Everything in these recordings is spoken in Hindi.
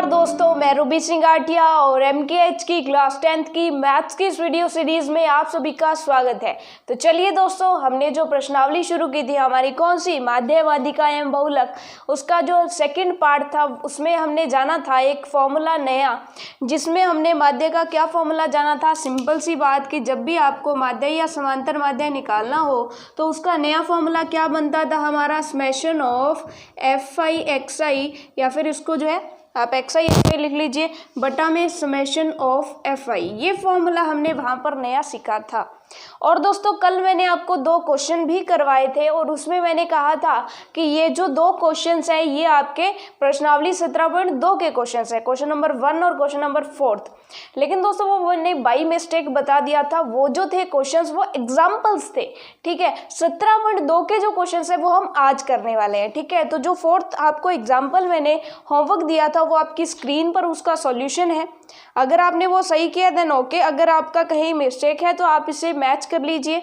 नमस्कार दोस्तों, मैं रूबी सिंगाटिया और MKH की क्लास 10th की मैथ्स की इस वीडियो सीरीज में आप सभी का स्वागत है। तो चलिए दोस्तों, हमने जो प्रश्नावली शुरू की थी हमारी कौन सी माध्य माध्यिका एवं बहुलक, उसका जो सेकंड पार्ट था उसमें हमने जाना था एक फॉर्मूला नया, जिसमें हमने माध्य का क्या फॉर्मूला जाना था। सिंपल सी बात कि जब भी आपको माध्य या समांतर माध्य निकालना हो तो उसका नया फॉर्मूला क्या बनता था हमारा, समेशन ऑफ Fi xi, या फिर इसको जो है आप xi लिख लीजिए बटा में समेशन ऑफ Fi। ये फॉर्मूला हमने वहां पर नया सीखा था। और दोस्तों कल मैंने आपको दो क्वेश्चन भी करवाए थे और उसमें मैंने कहा था कि ये जो दो क्वेश्चंस हैं ये आपके प्रश्नावली 17.2 के क्वेश्चंस है, क्वेश्चन नंबर 1 और क्वेश्चन नंबर 4। लेकिन दोस्तों वो मैंने बाई मिस्टेक बता दिया था, वो जो थे क्वेश्चंस वो एग्जाम्पल्स थे। ठीक है, 17.2 के जो क्वेश्चंस है वो हम आज करने वाले हैं। ठीक है, तो जो 4th आपको एग्जाम्पल मैंने होमवर्क दिया था वो आपकी स्क्रीन पर उसका सॉल्यूशन है। अगर आपने वो सही किया देन ओके, अगर आपका कहीं मिस्टेक है तो आप इसे मैच कर लीजिए,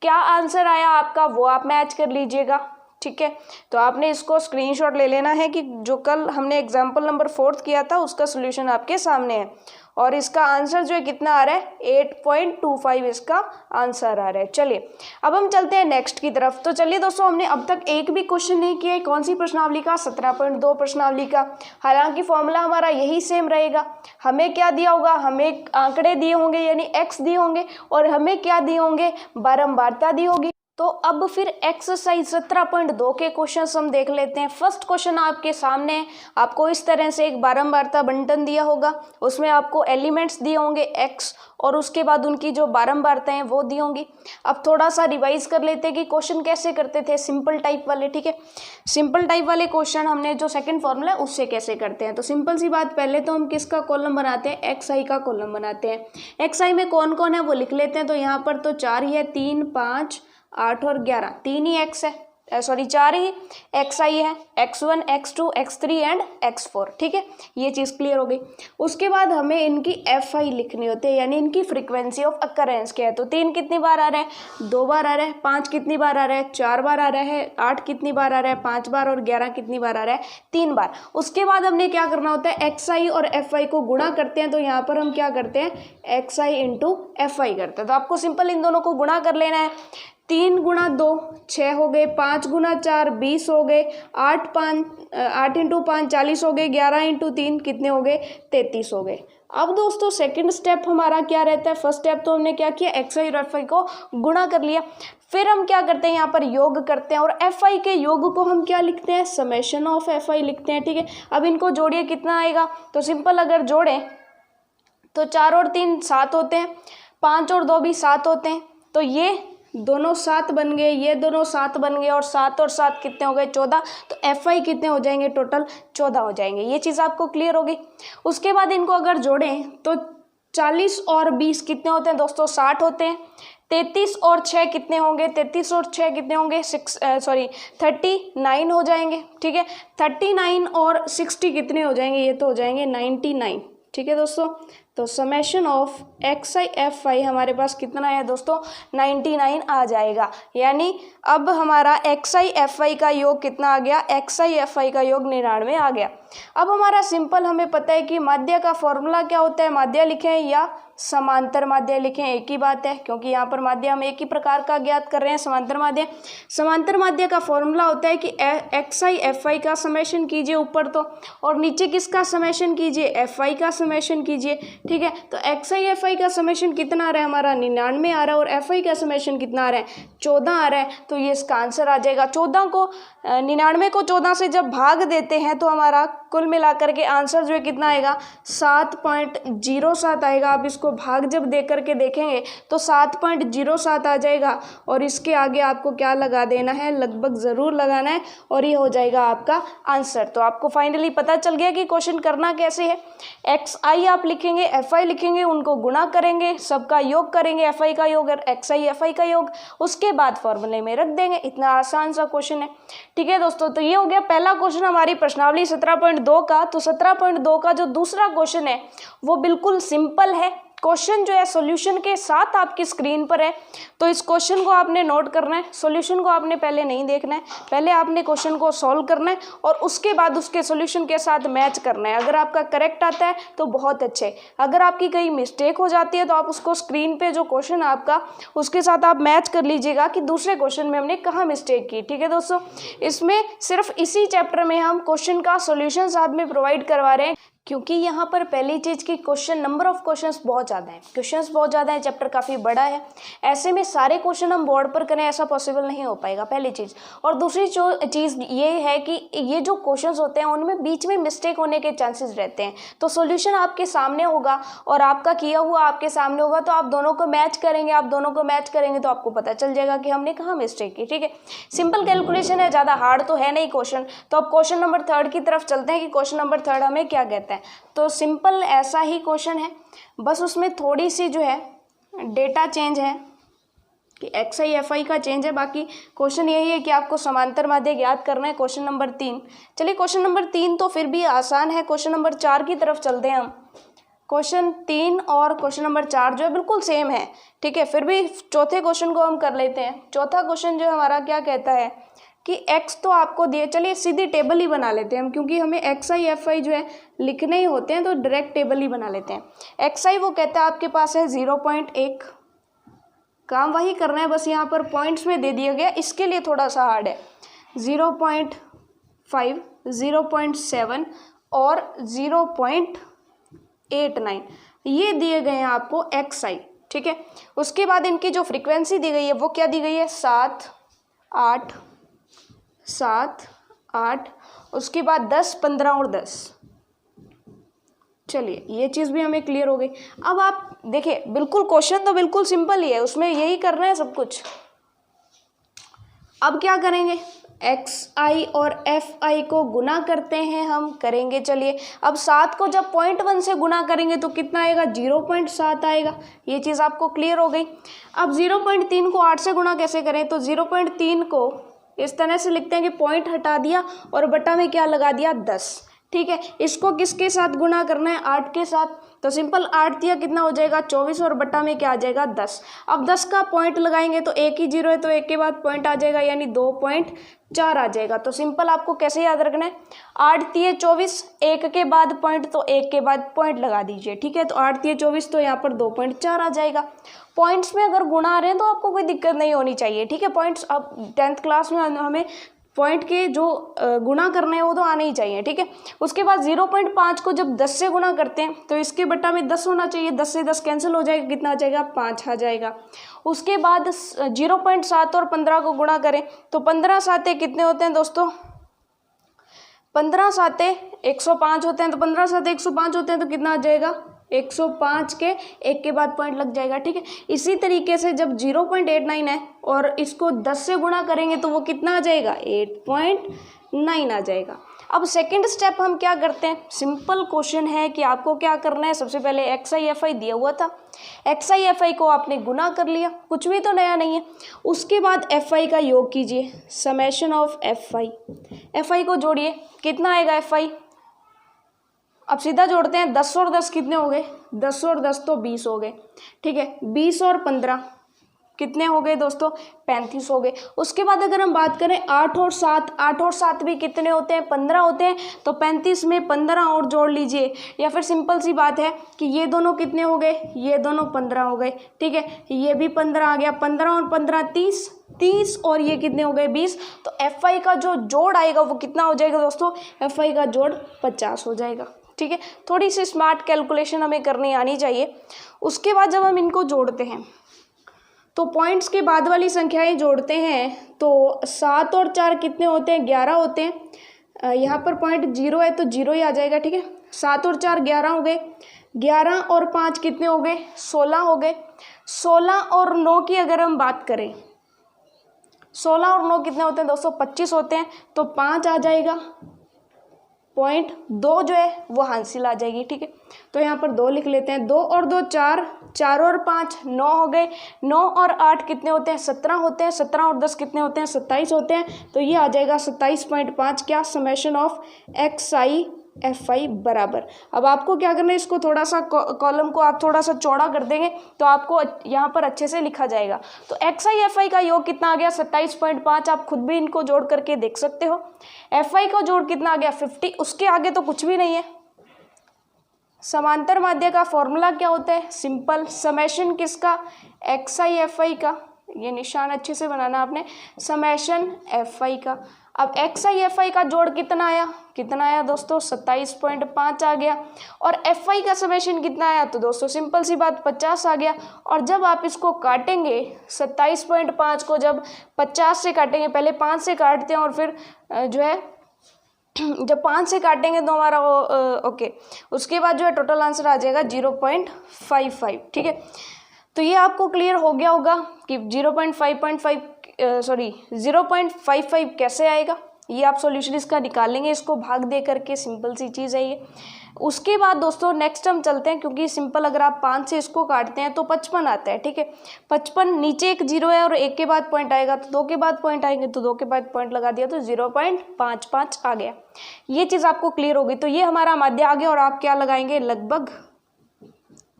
क्या आंसर आया आपका वो आप मैच कर लीजिएगा। ठीक है, तो आपने इसको स्क्रीनशॉट ले लेना है कि जो कल हमने एग्जाम्पल नंबर 4 किया था उसका सॉल्यूशन आपके सामने है। और इसका आंसर जो है कितना आ रहा है, 8.25 इसका आंसर आ रहा है। चलिए अब हम चलते हैं नेक्स्ट की तरफ। तो चलिए दोस्तों, हमने अब तक एक भी क्वेश्चन नहीं किया है कौन सी प्रश्नावली का, 17.2 प्रश्नावली का। हालांकि फॉर्मूला हमारा यही सेम रहेगा। हमें क्या दिया होगा, हमें आंकड़े दिए होंगे यानी x दिए होंगे, और हमें क्या दिए होंगे, बारंबारता दी होगी। तो अब फिर एक्सरसाइज 17.2 के क्वेश्चंस हम देख लेते हैं। फर्स्ट क्वेश्चन आपके सामने है, आपको इस तरह से एक बारंबारता बंटन दिया होगा, उसमें आपको एलिमेंट्स दिए होंगे x और उसके बाद उनकी जो बारंबारताएं हैं वो दी होंगी। अब थोड़ा सा रिवाइज कर लेते हैं कि क्वेश्चन कैसे करते थे, सिंपल टाइप वाले। ठीक है, सिंपल टाइप वाले क्वेश्चन हमने जो सेकंड फॉर्मूला है उससे कैसे करते हैं। तो सिंपल सी बात, पहले तो हम किसका कॉलम बनाते हैं, xi का कॉलम बनाते हैं। xi में कौन कौन है वो लिख लेते हैं। तो यहाँ पर तो 4 ही है, 3, 5, 8 और 11, 3 ही x है, सॉरी 4 ही xi है, x1, x2, x3 and x4। ठीक है, ये चीज़ क्लियर हो गई। उसके बाद हमें इनकी fi लिखनी होती है, यानी इनकी फ्रीक्वेंसी ऑफ अकरेंस क्या है। तो 3 कितनी बार आ रहा है, 2 बार आ रहा है, 5 कितनी बार आ रहा है, 4 बार आ रहा है, 8 कितनी बार आ रहा है, 5 बार, और 11 कितनी बार आ रहा है, 3 बार। उसके बाद हमने क्या करना होता है, xi और fi को गुणा करते हैं। तो यहाँ पर हम क्या करते हैं, xi इंटू fi करते हैं। तो आपको सिंपल इन दोनों को गुणा कर लेना है। 3 गुणा 2 6 हो गए, 5 गुणा 4 20 हो गए, 8 इंटू 5 40 हो गए, 11 इंटू 3 कितने हो गए, 33 हो गए। अब दोस्तों सेकंड स्टेप हमारा क्या रहता है, फर्स्ट स्टेप तो हमने क्या किया, xi और fi को गुणा कर लिया। फिर हम क्या करते हैं, यहाँ पर योग करते हैं और fi के योग को हम क्या लिखते हैं, समेशन ऑफ fi लिखते हैं। ठीक है, अब इनको जोड़िए, कितना आएगा। तो सिंपल अगर जोड़ें तो 4 और 3 7 होते हैं, 5 और 2 भी 7 होते हैं। तो ये दोनों 7 बन गए, ये दोनों 7 बन गए, और 7 और 7 कितने हो गए, 14। तो fi कितने हो जाएंगे, टोटल 14 हो जाएंगे। ये चीज़ आपको क्लियर होगी। उसके बाद इनको अगर जोड़ें तो 40 और 20 कितने होते हैं दोस्तों, 60 होते हैं। 33 और 6 कितने होंगे, 33 और 6 कितने होंगे, 39 हो जाएंगे। ठीक है, 39 और 60 कितने हो जाएंगे, ये तो हो जाएंगे 99। ठीक है दोस्तों, तो समेशन ऑफ xi fi हमारे पास कितना है दोस्तों, 99 आ जाएगा। यानी अब हमारा xi fi का योग कितना आ गया, xi fi का योग 99 आ गया। अब हमारा सिंपल, हमें पता है कि माध्य का फॉर्मूला क्या होता है, माध्य लिखें या समांतर माध्य लिखें एक ही बात है, क्योंकि यहाँ पर माध्य हम एक ही प्रकार का ज्ञात कर रहे हैं, समांतर माध्य। समांतर माध्य का फॉर्मूला होता है कि xi fi का समेशन कीजिए ऊपर तो, और नीचे किसका समेशन कीजिए, fi का समेशन कीजिए। ठीक है, तो xi fi का समेशन कितना आ रहा है हमारा, 99 आ रहा है, और fi का समेशन कितना आ रहा है, 14 आ रहा है। तो ये इसका आंसर आ जाएगा। 99 को 14 से जब भाग देते हैं तो हमारा कुल मिलाकर के आंसर जो है कितना आएगा, 7.07 आएगा। आप इसको भाग जब दे करके देखेंगे तो 7.07 आ जाएगा, और इसके आगे आपको क्या लगा देना है, लगभग ज़रूर लगाना है, और ये हो जाएगा आपका आंसर। तो आपको फाइनली पता चल गया कि क्वेश्चन करना कैसे है। xi आप लिखेंगे, fi लिखेंगे, उनको गुणा करेंगे, सबका योग करेंगे, fi का योग और xi fi का योग, उसके बाद फॉर्मूले में रख देंगे। इतना आसान सा क्वेश्चन है। ठीक है दोस्तों, तो ये हो गया पहला क्वेश्चन हमारी प्रश्नावली 17.2 का। तो 17.2 का जो दूसरा क्वेश्चन है वो बिल्कुल सिंपल है, क्वेश्चन जो है सॉल्यूशन के साथ आपकी स्क्रीन पर है, तो इस क्वेश्चन को आपने नोट करना है। सॉल्यूशन को आपने पहले नहीं देखना है, पहले आपने क्वेश्चन को सॉल्व करना है और उसके बाद उसके सॉल्यूशन के साथ मैच करना है। अगर आपका करेक्ट आता है तो बहुत अच्छे, अगर आपकी कहीं मिस्टेक हो जाती है तो आप उसको स्क्रीन पे जो क्वेश्चन आपका उसके साथ आप मैच कर लीजिएगा कि दूसरे क्वेश्चन में हमने कहाँ मिस्टेक की। ठीक है दोस्तों, इसमें सिर्फ इसी चैप्टर में हम क्वेश्चन का सॉल्यूशन साथ में प्रोवाइड करवा रहे हैं, क्योंकि यहाँ पर पहली चीज़ की क्वेश्चन नंबर ऑफ क्वेश्चंस बहुत ज़्यादा हैं, क्वेश्चंस बहुत ज़्यादा हैं, चैप्टर काफ़ी बड़ा है। ऐसे में सारे क्वेश्चन हम बोर्ड पर करें ऐसा पॉसिबल नहीं हो पाएगा, पहली चीज़। और दूसरी जो चीज़ ये है कि ये जो क्वेश्चंस होते हैं उनमें बीच में मिस्टेक होने के चांसेस रहते हैं। तो सॉल्यूशन आपके सामने होगा और आपका किया हुआ आपके सामने होगा, तो आप दोनों को मैच करेंगे, आप दोनों को मैच करेंगे तो आपको पता चल जाएगा कि हमने कहाँ मिस्टेक की। ठीक है, सिंपल कैलकुलेशन है, ज़्यादा हार्ड तो है नहीं क्वेश्चन। तो अब क्वेश्चन नंबर 3 की तरफ चलते हैं कि क्वेश्चन नंबर 3 हमें क्या कहता है। तो सिंपल ऐसा ही क्वेश्चन है, बस उसमें थोड़ी सी जो है डेटा चेंज है कि एक्स आई एफ आई का चेंज है। बाकी क्वेश्चन यही है कि आपको समांतर माध्य याद करना है। क्वेश्चन नंबर 3, चलिए क्वेश्चन नंबर 3 तो फिर भी आसान है। क्वेश्चन नंबर 4 की तरफ चलते हैं हम। क्वेश्चन 3 और क्वेश्चन नंबर 4 जो है बिल्कुल सेम है। ठीक है, फिर भी चौथे क्वेश्चन को हम कर लेते हैं। चौथा क्वेश्चन जो हमारा क्या कहता है कि x तो आपको दिए, चलिए सीधी टेबल ही बना लेते हैं हम, क्योंकि हमें एक्स आई एफ आई जो है लिखने ही होते हैं, तो डायरेक्ट टेबल ही बना लेते हैं। एक्स आई वो कहता है आपके पास है 0.1, काम वही करना है, बस यहाँ पर पॉइंट्स में दे दिया गया, इसके लिए थोड़ा सा हार्ड है। 0.5, 0.7 और 0.89 ये दिए गए हैं आपको एक्स आई। ठीक है, उसके बाद इनकी जो फ्रीक्वेंसी दी गई है वो क्या दी गई है, 7, 8, 7, 8, उसके बाद 10, 15 और 10। चलिए ये चीज़ भी हमें क्लियर हो गई। अब आप देखिए, बिल्कुल क्वेश्चन तो बिल्कुल सिंपल ही है, उसमें यही करना है सब कुछ। अब क्या करेंगे, एक्स आई और एफ आई को गुना करते हैं हम, करेंगे। चलिए अब 7 को जब 0.1 से गुना करेंगे तो कितना आएगा, 0.7 आएगा। ये चीज़ आपको क्लियर हो गई। अब 0.3 को 8 से गुना कैसे करें, तो 0.3 को इस तरह से लिखते हैं कि पॉइंट हटा दिया और बटा में क्या लगा दिया, 10। ठीक है, इसको किसके साथ गुना करना है, 8 के साथ। तो सिंपल 8 दिया कितना हो जाएगा, 24 और बटा में क्या आ जाएगा, 10। अब 10 का पॉइंट लगाएंगे तो एक ही जीरो है, तो एक के बाद पॉइंट आ जाएगा, यानी 2.4 आ जाएगा। तो सिंपल आपको कैसे याद रखना है, 8 दिए 24, एक के बाद पॉइंट, तो एक के बाद पॉइंट लगा दीजिए। ठीक है, तो 8 दिए 24, तो यहाँ पर 2.4 आ जाएगा। पॉइंट्स में अगर गुणा आ रहे हैं तो आपको कोई दिक्कत नहीं होनी चाहिए। ठीक है, पॉइंट्स अब 10th क्लास में हमें पॉइंट के जो गुणा करने हैं वो तो आने ही चाहिए। ठीक है, उसके बाद 0.5 को जब 10 से गुणा करते हैं तो इसके बटा में 10 होना चाहिए, 10 से 10 कैंसिल हो जाएगा, कितना आ जाएगा, 5 आ जाएगा। उसके बाद 0.7 और 15 को गुणा करें तो 15 साते कितने होते हैं दोस्तों, 15 साते 105 होते हैं, तो 15 साते 105 होते हैं, तो कितना आ जाएगा, 105 के एक के बाद पॉइंट लग जाएगा। ठीक है, इसी तरीके से जब 0.89 है और इसको 10 से गुणा करेंगे तो वो कितना आ जाएगा, 8.9 आ जाएगा। अब सेकंड स्टेप हम क्या करते हैं, सिंपल क्वेश्चन है कि आपको क्या करना है, सबसे पहले एक्स आई एफ आई दिया हुआ था, एक्स आई एफ आई को आपने गुना कर लिया, कुछ भी तो नया नहीं है। उसके बाद एफ आई का योग कीजिए, समेशन ऑफ एफ आई को जोड़िए, कितना आएगा एफ आई। अब सीधा जोड़ते हैं, 10 और 10 कितने हो गए, 10 और 10 तो 20 हो गए। ठीक है, 20 और 15 कितने हो गए दोस्तों, 35 हो गए। उसके बाद अगर हम बात करें 8 और 7, 8 और 7 भी कितने होते हैं, 15 होते हैं, तो 35 में 15 और जोड़ लीजिए। या फिर सिंपल सी बात है कि ये दोनों कितने हो गए, ये दोनों 15 हो गए। ठीक है, ये भी 15 आ गया, 15 और 15 30, 30 और ये कितने हो गए, 20। तो एफ आई का जो जोड़ आएगा वो कितना हो जाएगा दोस्तों, एफ आई का जोड़ 50 हो जाएगा। ठीक है, थोड़ी सी स्मार्ट कैलकुलेशन हमें करनी आनी चाहिए। उसके बाद जब हम इनको जोड़ते हैं तो पॉइंट्स के बाद वाली संख्याएं जोड़ते हैं तो 7 और 4 कितने होते हैं, 11 होते हैं। यहाँ पर पॉइंट 0 है तो 0 ही आ जाएगा। ठीक है, 7 और 4 11 हो गए, 11 और 5 कितने हो गए, 16 हो गए। 16 और 9 की अगर हम बात करें, 16 और 9 कितने होते हैं दोस्तों, 25 होते हैं, तो 5 आ जाएगा। पॉइंट 2 जो है वो हासिल आ जाएगी। ठीक है, तो यहाँ पर 2 लिख लेते हैं, 2 और 2 4, 4 और 5 9 हो गए, 9 और 8 कितने होते हैं, 17 होते हैं, 17 और 10 कितने होते हैं, 27 होते हैं। तो ये आ जाएगा 27.5 क्या, summation of x I FI बराबर, अब आपको क्या करना है, इसको थोड़ा सा कॉलम को आप थोड़ा सा चौड़ा कर देंगे तो आपको यहाँ पर अच्छे से लिखा जाएगा। तो XI FI का योग कितना आ गया 27.5, आप खुद भी इनको जोड़ करके देख सकते हो। FI का जोड़ कितना आ गया 50, उसके आगे तो कुछ भी नहीं है। समांतर माध्य का फॉर्मूला क्या होता है, सिंपल समेशन किसका, XI FI का, ये निशान अच्छे से बनाना आपने, समेशन FI का। अब XI FI का जोड़ कितना आया दोस्तों 27.5 आ गया, और FI का समेशन कितना आया, तो दोस्तों सिंपल सी बात 50 आ गया। और जब आप इसको काटेंगे 27.5 को जब 50 से काटेंगे, पहले 5 से काटते हैं और फिर जो है जब 5 से काटेंगे तो हमारा ओके, उसके बाद जो है टोटल आंसर आ जाएगा 0.55। ठीक है, तो ये आपको क्लियर हो गया होगा कि 0.55 कैसे आएगा, ये आप सॉल्यूशन इसका निकालेंगे, इसको भाग दे करके, सिंपल सी चीज़ है ये। उसके बाद दोस्तों नेक्स्ट हम चलते हैं, क्योंकि सिंपल अगर आप 5 से इसको काटते हैं तो 55 आता है। ठीक है, 55 नीचे एक 0 है और 1 के बाद पॉइंट आएगा, तो 2 के बाद पॉइंट आएंगे, तो 2 के बाद पॉइंट लगा दिया तो 0.55 आ गया। ये चीज़ आपको क्लियर होगी। तो ये हमारा माध्य आ गया, और आप क्या लगाएंगे लगभग,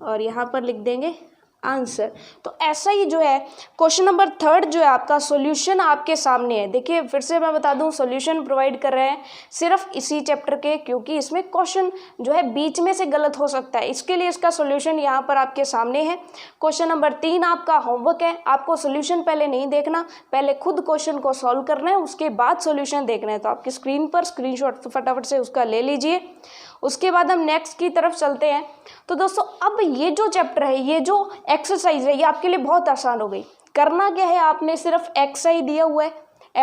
और यहाँ पर लिख देंगे आंसर। तो ऐसा ही जो है क्वेश्चन नंबर 3 जो है आपका सॉल्यूशन आपके सामने है। देखिए फिर से मैं बता दूं, सॉल्यूशन प्रोवाइड कर रहे हैं सिर्फ इसी चैप्टर के, क्योंकि इसमें क्वेश्चन जो है बीच में से गलत हो सकता है, इसके लिए इसका सॉल्यूशन यहाँ पर आपके सामने है। क्वेश्चन नंबर 3 आपका होमवर्क है, आपको सॉल्यूशन पहले नहीं देखना, पहले खुद क्वेश्चन को सॉल्व करना है, उसके बाद सॉल्यूशन देखना है। तो आपकी स्क्रीन पर स्क्रीनशॉट फटाफट से उसका ले लीजिए। उसके बाद हम नेक्स्ट की तरफ चलते हैं। तो दोस्तों अब ये जो चैप्टर है, ये जो एक्सरसाइज है, ये आपके लिए बहुत आसान हो गई। करना क्या है, आपने सिर्फ XI दिया हुआ है,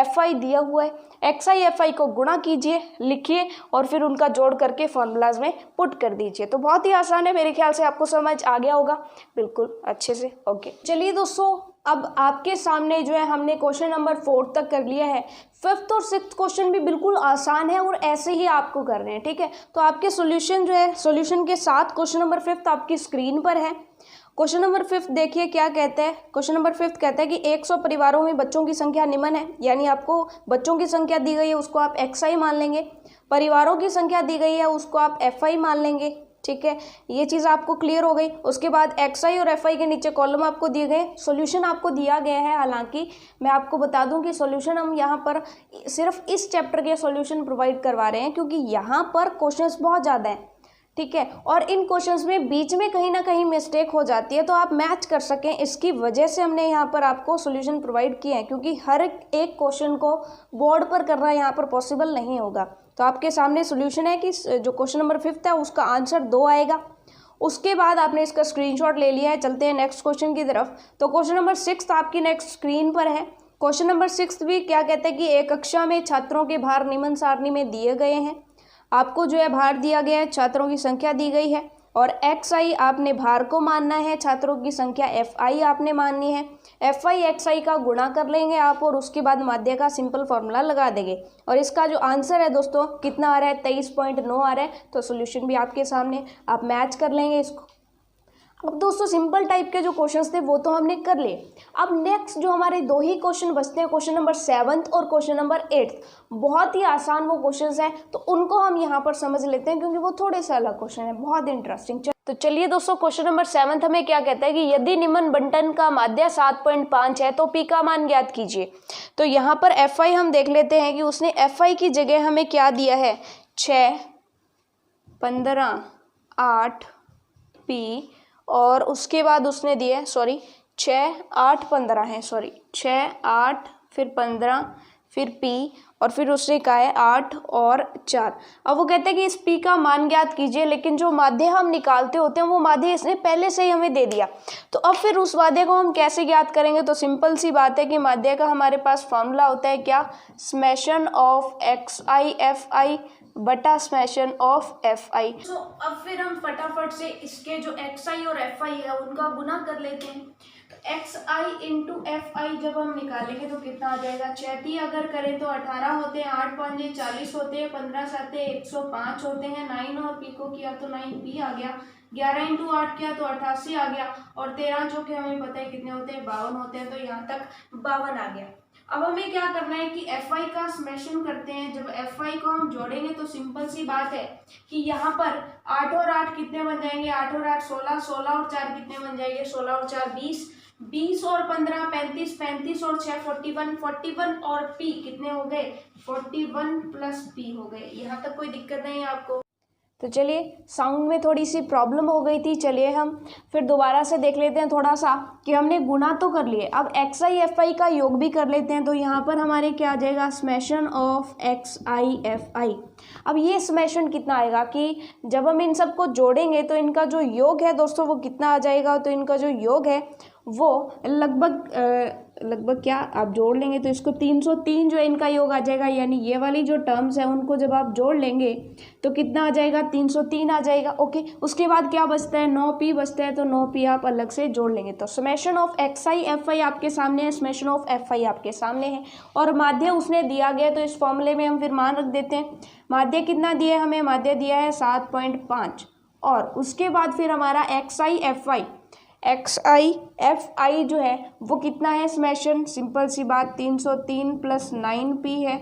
FI दिया हुआ है, XI FI को गुणा कीजिए, लिखिए और फिर उनका जोड़ करके फॉर्मूलाज में पुट कर दीजिए। तो बहुत ही आसान है, मेरे ख्याल से आपको समझ आ गया होगा बिल्कुल अच्छे से। ओके, चलिए दोस्तों अब आपके सामने जो है हमने क्वेश्चन नंबर 4 तक कर लिया है। 5th और 6th क्वेश्चन भी बिल्कुल आसान है और ऐसे ही आपको करने हैं। ठीक है, तो आपके सॉल्यूशन जो है, सॉल्यूशन के साथ क्वेश्चन नंबर 5 आपकी स्क्रीन पर है। क्वेश्चन नंबर 5 देखिए क्या कहते हैं। क्वेश्चन नंबर 5 कहता है कि 100 परिवारों में बच्चों की संख्या निम्न है, यानी आपको बच्चों की संख्या दी गई है, उसको आप XI मान लेंगे। परिवारों की संख्या दी गई है, उसको आप FI मान लेंगे। ठीक है, ये चीज़ आपको क्लियर हो गई। उसके बाद XI और FI के नीचे कॉलम आपको दिए गए, सॉल्यूशन आपको दिया गया है। हालांकि मैं आपको बता दूं कि सॉल्यूशन हम यहाँ पर सिर्फ इस चैप्टर के सॉल्यूशन प्रोवाइड करवा रहे हैं, क्योंकि यहाँ पर क्वेश्चंस बहुत ज़्यादा हैं। ठीक है, और इन क्वेश्चंस में बीच में कहीं ना कहीं मिस्टेक हो जाती है, तो आप मैच कर सकें, इसकी वजह से हमने यहाँ पर आपको सॉल्यूशन प्रोवाइड किए हैं, क्योंकि हर एक क्वेश्चन को बोर्ड पर करना यहाँ पर पॉसिबल नहीं होगा। तो आपके सामने सॉल्यूशन है कि जो क्वेश्चन नंबर 5 है उसका आंसर 2 आएगा। उसके बाद आपने इसका स्क्रीनशॉट ले लिया है। चलते हैं नेक्स्ट क्वेश्चन की तरफ। तो क्वेश्चन नंबर 6 आपकी नेक्स्ट स्क्रीन पर है। क्वेश्चन नंबर 6 भी क्या कहते हैं कि एक कक्षा में छात्रों के भार निम्न सारणी में दिए गए हैं। आपको जो है भार दिया गया है, छात्रों की संख्या दी गई है, और XI आपने भार को मानना है, छात्रों की संख्या FI आपने माननी है। FI XI का गुणा कर लेंगे आप, और उसके बाद माध्य का सिंपल फॉर्मूला लगा देंगे। और इसका जो आंसर है दोस्तों कितना आ रहा है, 23.9 आ रहा है। तो सॉल्यूशन भी आपके सामने, आप मैच कर लेंगे इसको। अब दोस्तों सिंपल टाइप के जो क्वेश्चंस थे वो तो हमने कर लिए। अब नेक्स्ट जो हमारे 2 ही क्वेश्चन बचते हैं, क्वेश्चन नंबर 7 और क्वेश्चन नंबर 8, बहुत ही आसान वो क्वेश्चंस हैं, तो उनको हम यहाँ पर समझ लेते हैं, क्योंकि वो थोड़े से अलग क्वेश्चन है, बहुत इंटरेस्टिंग। तो चलिए दोस्तों क्वेश्चन नंबर 7 हमें क्या कहता है कि यदि निम्न बंटन का माध्य 7.5 है तो P का मान ज्ञात कीजिए। तो यहाँ पर FI हम देख लेते हैं कि उसने FI की जगह हमें क्या दिया है, 6, 15, 8 P, और उसके बाद उसने दिया 6, 8, 15 है, 6, 8 फिर 15 फिर P, और फिर उसने कहा है 8 और 4। अब वो कहते हैं कि इस P का मान ज्ञात कीजिए, लेकिन जो माध्य हम निकालते होते हैं वो माध्य इसने पहले से ही हमें दे दिया। तो अब फिर उस माध्य को हम कैसे ज्ञात करेंगे। तो सिंपल सी बात है कि माध्य का हमारे पास फॉर्मूला होता है क्या, समेशन ऑफ XI FI बटा समेशन ऑफ FI। तो अब फिर हम फटाफट से इसके जो XI और FI है उनका गुना कर लेते हैं। तो XI इंटू FI जब हम निकालेंगे तो कितना आ जाएगा, 6 अगर करें तो 18 होते हैं, 8 5 40 होते हैं, 15 7 105 होते हैं, 9 और P को किया तो 9P आ गया, 11 इंटू 8 किया तो 88 आ गया, और 13 जो कि हमें पता है कितने होते हैं, 52 होते हैं। तो यहाँ तक 52 आ गया। अब हमें क्या करना है कि Fi का समेशन करते हैं। जब Fi को हम जोड़ेंगे तो सिंपल सी बात है कि यहाँ पर 8 और 8 कितने बन जाएंगे, 8 और 8 16, 16 और 4 कितने बन जाएंगे, 16 और 4 20, 20 और 15 35, 35 और 6 41, 41 और p कितने हो गए, 41 प्लस p हो गए। यहाँ तक कोई दिक्कत नहीं है आपको। तो चलिए, साउंड में थोड़ी सी प्रॉब्लम हो गई थी, चलिए हम फिर दोबारा से देख लेते हैं थोड़ा सा कि हमने गुना तो कर लिए, अब एक्स आई एफ आई का योग भी कर लेते हैं। तो यहाँ पर हमारे क्या आ जाएगा, summation of x I F I. अब ये समेशन कितना आएगा कि जब हम इन सबको जोड़ेंगे तो इनका जो योग है दोस्तों वो कितना आ जाएगा, तो इनका जो योग है वो लगभग क्या आप जोड़ लेंगे तो इसको 303 जो है इनका योग आ जाएगा, यानी ये वाली जो टर्म्स है उनको जब आप जोड़ लेंगे तो कितना आ जाएगा, 303 आ जाएगा। ओके, उसके बाद क्या बचता है, 9p बचता है, तो 9p आप अलग से जोड़ लेंगे। तो summation of x I F I आपके सामने है, समेशन ऑफ एफ आई आपके सामने है, और माध्य उसने दिया गया तो इस फॉर्मूले में हम फिर मान रख देते हैं। माध्य कितना दिया है हमें, माध्य दिया है 7.5, और उसके बाद फिर हमारा एक्स आई एफ आई जो है वो कितना है समेशन, सिंपल सी बात 303 प्लस 9p है,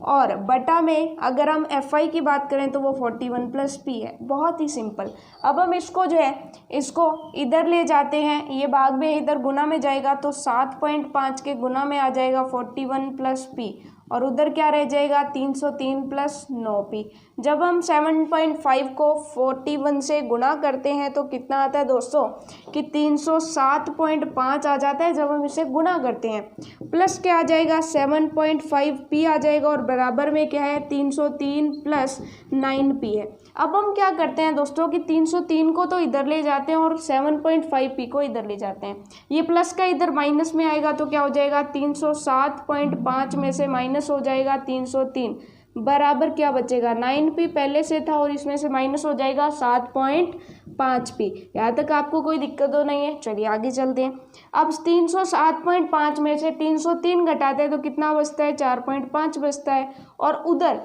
और बटा में अगर हम एफ आई की बात करें तो वो 41 प्लस p है। बहुत ही सिंपल। अब हम इसको जो है इसको इधर ले जाते हैं, ये भाग में इधर गुना में जाएगा तो 7.5 के गुना में आ जाएगा 41 प्लस p, और उधर क्या रह जाएगा 303 प्लस 9p। जब हम 7.5 को 41 से गुना करते हैं तो कितना आता है दोस्तों कि 307.5 आ जाता है जब हम इसे गुना करते हैं, प्लस क्या आ जाएगा 7.5p आ जाएगा, और बराबर में क्या है 303 प्लस 9p है। अब हम क्या करते हैं दोस्तों कि 303 को तो इधर ले जाते हैं और 7.5p को इधर ले जाते हैं, ये प्लस का इधर माइनस में आएगा तो क्या हो जाएगा 307.5 में से माइनस हो जाएगा 303, बराबर क्या बचेगा 9p पहले से था और इसमें से माइनस हो जाएगा 7.5p। यहाँ तक आपको कोई दिक्कत तो नहीं है, चलिए आगे चलते हैं। अब 307.5 में से 303 घटाते हैं तो कितना बचता है 4.5 बचता है, और उधर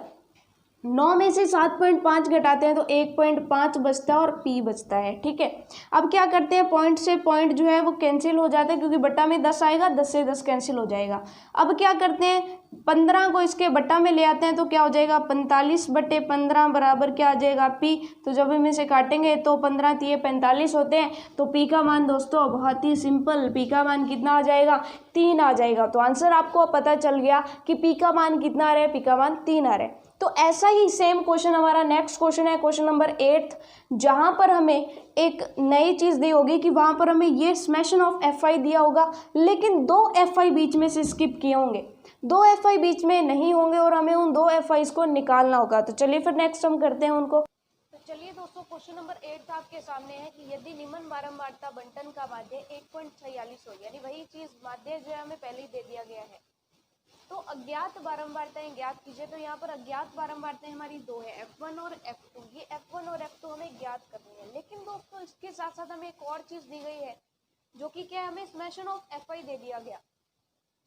9 में से 7.5 घटाते हैं तो 1.5 बचता है और p बचता है। ठीक है, अब क्या करते हैं, पॉइंट से पॉइंट जो है वो कैंसिल हो जाता है क्योंकि बट्टा में 10 आएगा, 10 से 10 कैंसिल हो जाएगा। अब क्या करते हैं, 15 को इसके बट्टा में ले आते हैं तो क्या हो जाएगा 45/15 बराबर क्या आ जाएगा p। तो जब हम इसे काटेंगे तो 15 तिये 45 होते हैं, तो p का मान दोस्तों बहुत ही सिंपल, p का मान कितना आ जाएगा 3 आ जाएगा। तो आंसर आपको पता चल गया कि p का मान कितना आ रहा है, p का मान 3 आ रहा है। तो ऐसा ही सेम क्वेश्चन हमारा नेक्स्ट क्वेश्चन है, क्वेश्चन नंबर 8, जहां पर हमें एक नई चीज दी होगी कि वहां पर हमें ये समेशन ऑफ एफ आई दिया होगा, लेकिन 2 एफ आई बीच में से स्किप किए होंगे, 2 एफ आई बीच में नहीं होंगे और हमें उन 2 एफ आई को निकालना होगा। तो चलिए फिर नेक्स्ट हम करते हैं उनको। तो चलिए दोस्तों, क्वेश्चन नंबर 8 आपके सामने है कि यदि निम्न बारंबारता बंटन का माध्य 1.46 हो, यानी वही चीज माध्य जो है हमें पहले ही दे दिया गया है, तो अज्ञात बारंबारताएं ज्ञात कीजिए। तो यहाँ पर अज्ञात बारंबारताएं हमारी 2 है, F1 और F2। ये F1 और F2 हमें ज्ञात करनी है, लेकिन दोस्तों इसके साथ साथ हमें एक और चीज दी गई है जो कि क्या है, हमें समेशन ऑफ Fi दे दिया गया,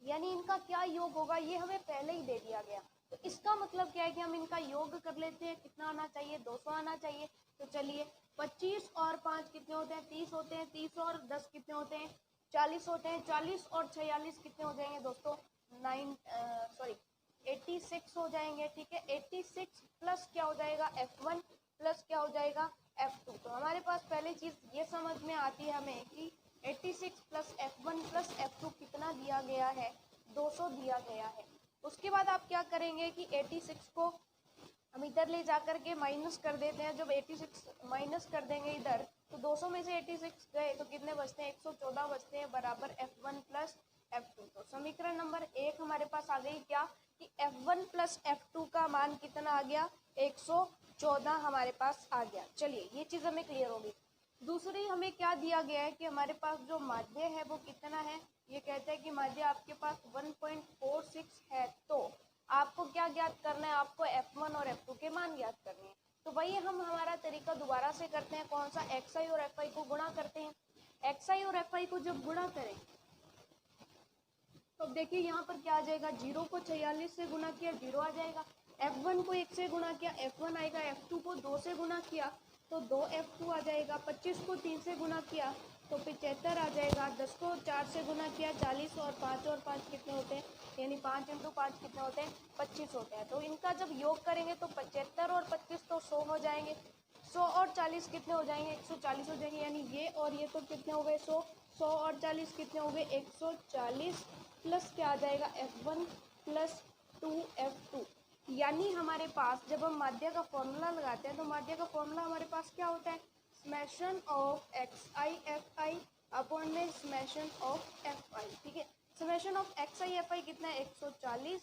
यानी इनका क्या योग होगा ये हमें पहले ही दे दिया गया। तो इसका मतलब क्या है कि हम इनका योग कर लेते हैं, कितना आना चाहिए 200 आना चाहिए। तो चलिए 25 और 5 कितने होते हैं 30 होते हैं, 30 और 10 कितने होते हैं 40 होते हैं, 40 और 46 कितने हो जाएंगे दोस्तों 86 हो जाएंगे। ठीक है, 86 प्लस क्या हो जाएगा F1 प्लस क्या हो जाएगा F2। तो हमारे पास पहले चीज ये समझ में आती है हमें कि 86 प्लस F1 प्लस F2 कितना दिया गया है, 200 दिया गया है। उसके बाद आप क्या करेंगे कि 86 को हम इधर ले जाकर के माइनस कर देते हैं। जब 86 माइनस कर देंगे इधर तो 200 में से 86 गए तो कितने बचते हैं 114 बचते हैं, बराबर F1 प्लस F2। तो समीकरण नंबर 1 हमारे पास आ गई क्या कि F1 प्लस F2 का मान कितना आ गया 114 हमारे पास आ गया। चलिए ये चीज़ हमें क्लियर होगी। दूसरी हमें क्या दिया गया है कि हमारे पास जो माध्य है वो कितना है, ये कहता है कि माध्य आपके पास 1.46 है। तो आपको क्या ज्ञात करना है, आपको F1 और F2 के मान ज्ञात करने हैं। तो वही हम हमारा तरीका दोबारा से करते हैं, कौन सा, XI और FI को गुणा करते हैं। XI और FI को जब गुणा करें तो देखिए यहाँ पर क्या आ जाएगा, 0 को 46 से गुणा किया 0 आ जाएगा, F1 को 1 से गुणा किया F1 आएगा, F2 को 2 से गुणा किया तो 2F2 आ जाएगा, 25 को 3 से गुणा किया तो 75 आ जाएगा। 10 को 4 से गुना किया 40 और 5 कितने होते हैं, यानी 5 × 5 कितने होते हैं, 25 होते हैं। तो इनका जब योग करेंगे तो 75 और 25 तो 100 हो जाएंगे। 100 और 40 कितने हो जाएंगे, 140 हो जाएंगे। यानी ये और ये तो कितने हो गए 100, 100 और 40 कितने हो गए 140 प्लस क्या आ जाएगा F1 प्लस 2F2। यानी हमारे पास जब हम माध्य का फॉर्मूला लगाते हैं तो माध्य का फॉर्मूला हमारे पास क्या होता है, समेशन ऑफ XI/FI अपॉन में समेशन ऑफ FI। ठीक है, समेशन ऑफ XI/FI कितना है 140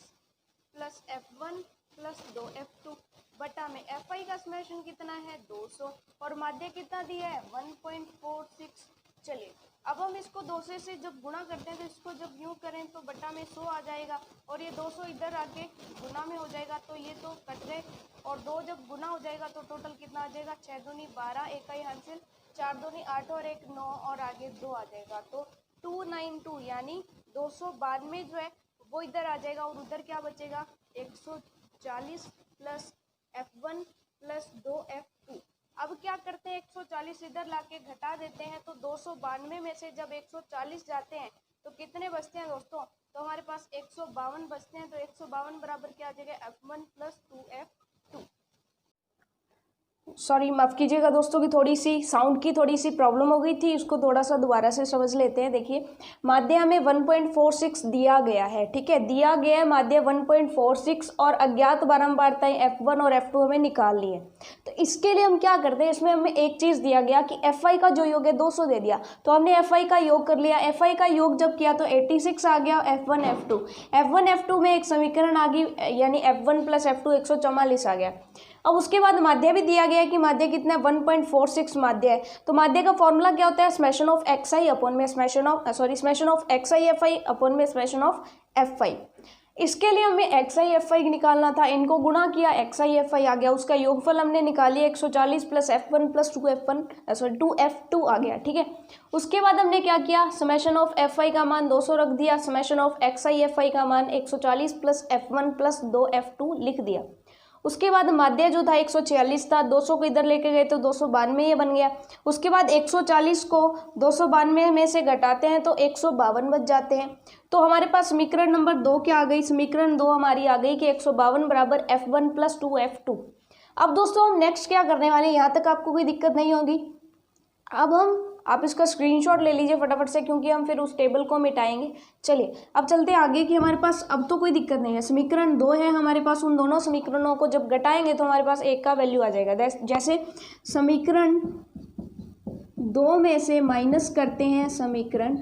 प्लस F1 प्लस 2F2 बटा में FI का समेशन कितना है 200 और माध्य कितना दिया है 1.46। चलिए अब हम इसको 200 से जब गुणा करते हैं तो इसको जब यूँ करें तो बटा में 100 आ जाएगा और ये 200 इधर आके गुना में हो जाएगा तो ये तो कट गए और 2 जब गुना हो जाएगा तो टोटल कितना आ जाएगा 6 दूनी 12, इकाई हासिल 4 दूनी 8 और 1 9 और आगे 2 आ जाएगा। तो 292 यानी 292 जो है वो इधर आ जाएगा और उधर क्या बचेगा 140 प्लस F1 प्लस 2F2। अब क्या करते हैं 140 इधर लाके घटा देते हैं तो 292 में से जब 140 जाते हैं तो कितने बचते हैं दोस्तों, तो हमारे पास 152 बचते हैं। तो 152 बराबर क्या आ जाएगा F1 प्लस 2F2। सॉरी माफ़ कीजिएगा दोस्तों की थोड़ी सी साउंड की थोड़ी सी प्रॉब्लम हो गई थी, इसको थोड़ा सा दोबारा से समझ लेते हैं। देखिए माध्य हमें 1.46 दिया गया है, ठीक है, दिया गया है माध्य 1.46 और अज्ञात बारंबारताएं F1 और F2 हमें निकालनी है। तो इसके लिए हम क्या करते हैं, इसमें हमें एक चीज़ दिया गया कि FI का जो योग है 200 दे दिया तो हमने FI का योग कर लिया। FI का योग जब किया तो 86 आ गया F1 F2 में एक समीकरण आ गई यानी F1 प्लस F2 144 आ गया। अब उसके बाद माध्य भी दिया गया है कि माध्य कितना है 1.46 माध्य है। तो माध्य का फॉर्मूला क्या होता है समेशन ऑफ XI अपॉन में समेशन ऑफ XI/FI अपॉन में समेशन ऑफ FI। इसके लिए हमें XI/FI निकालना था, इनको गुणा किया XI/FI आ गया, उसका योगफल हमने निकाली 140 प्लस F1 प्लस 2F2 आ गया। ठीक है, उसके बाद हमने क्या किया समेशन ऑफ FI का मान 200 रख दिया, समेशन ऑफ XI/FI का मान 140 प्लस F1 प्लस 2F2 लिख दिया। उसके बाद माध्य जो था 146 था, 200 को इधर लेके गए तो 292 ये बन गया। उसके बाद 140 को 292 में से घटाते हैं तो 152 बच जाते हैं। तो हमारे पास समीकरण नंबर 2 क्या आ गई, समीकरण 2 हमारी आ गई कि 152 बराबर F1 प्लस 2F2। अब दोस्तों हम नेक्स्ट क्या करने वाले हैं, यहाँ तक आपको कोई दिक्कत नहीं होगी। अब आप इसका स्क्रीनशॉट ले लीजिए फटाफट से क्योंकि हम फिर उस टेबल को मिटाएंगे। चलिए अब चलते हैं आगे कि हमारे पास अब तो कोई दिक्कत नहीं है, समीकरण 2 है हमारे पास, उन दोनों समीकरणों को जब घटाएंगे तो हमारे पास 1 का वैल्यू आ जाएगा। जैसे समीकरण 2 में से माइनस करते हैं समीकरण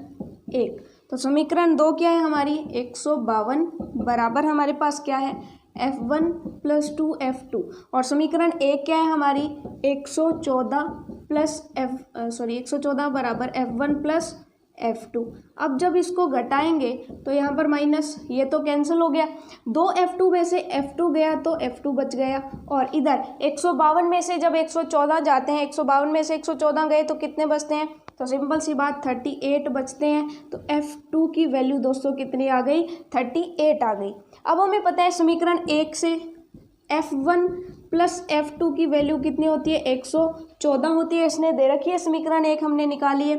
1, तो समीकरण 2 क्या है हमारी 152 बराबर हमारे पास क्या है F1 प्लस 2F2 और समीकरण 1 क्या है हमारी 114 बराबर F1 प्लस F2। अब जब इसको घटाएंगे तो यहाँ पर माइनस, ये तो कैंसिल हो गया, 2F2 में से F2 गया तो F2 बच गया और इधर 152 में से जब 114 जाते हैं 152 में से 114 गए तो कितने बचते हैं, तो सिंपल सी बात 38 बचते हैं। तो F2 की वैल्यू दोस्तों कितनी आ गई 38 आ गई। अब हमें पता है समीकरण 1 से F1 प्लस F2 की वैल्यू कितनी होती है 114 होती है, इसने दे रखी है समीकरण 1 हमने निकाली है।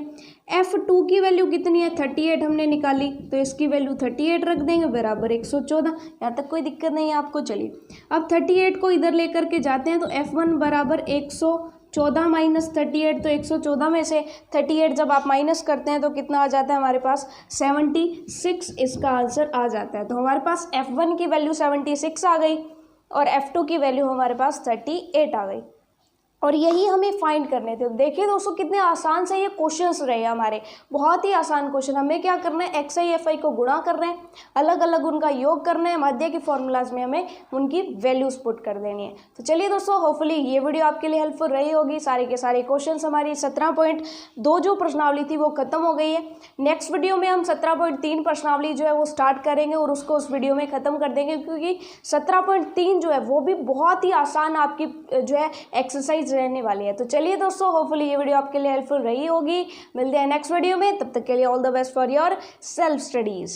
F2 की वैल्यू कितनी है 38 हमने निकाली तो इसकी वैल्यू 38 रख देंगे बराबर 114, यहाँ तक कोई दिक्कत नहीं है आपको। चलिए अब 38 को इधर लेकर के जाते हैं तो F1 बराबर 114 माइनस 38, तो 114 में से 38 जब आप माइनस करते हैं तो कितना आ जाता है हमारे पास 76, इसका आंसर आ जाता है। तो हमारे पास F1 की वैल्यू 76 आ गई और F2 की वैल्यू हमारे पास 38 आ गई और यही हमें फाइंड करने थे। देखिए दोस्तों कितने आसान से ये क्वेश्चंस रहे हमारे, बहुत ही आसान क्वेश्चन। हमें क्या करना है XI/FI को गुणा करना है, अलग अलग उनका योग करना है, माध्य के फॉर्मूलाज में हमें उनकी वैल्यूज पुट कर देनी है। तो चलिए दोस्तों होपफुली ये वीडियो आपके लिए हेल्पफुल रही होगी। सारे के सारे क्वेश्चन हमारी 17.2 जो प्रश्नावली थी वो खत्म हो गई है। नेक्स्ट वीडियो में हम 17.3 प्रश्नावली जो है वो स्टार्ट करेंगे और उसको उस वीडियो में ख़त्म कर देंगे क्योंकि 17.3 जो है वो भी बहुत ही आसान आपकी जो है एक्सरसाइज रहने वाली है। तो चलिए दोस्तों होपफुली ये वीडियो आपके लिए हेल्पफुल रही होगी। मिलते हैं नेक्स्ट वीडियो में, तब तक के लिए all the best for your self studies.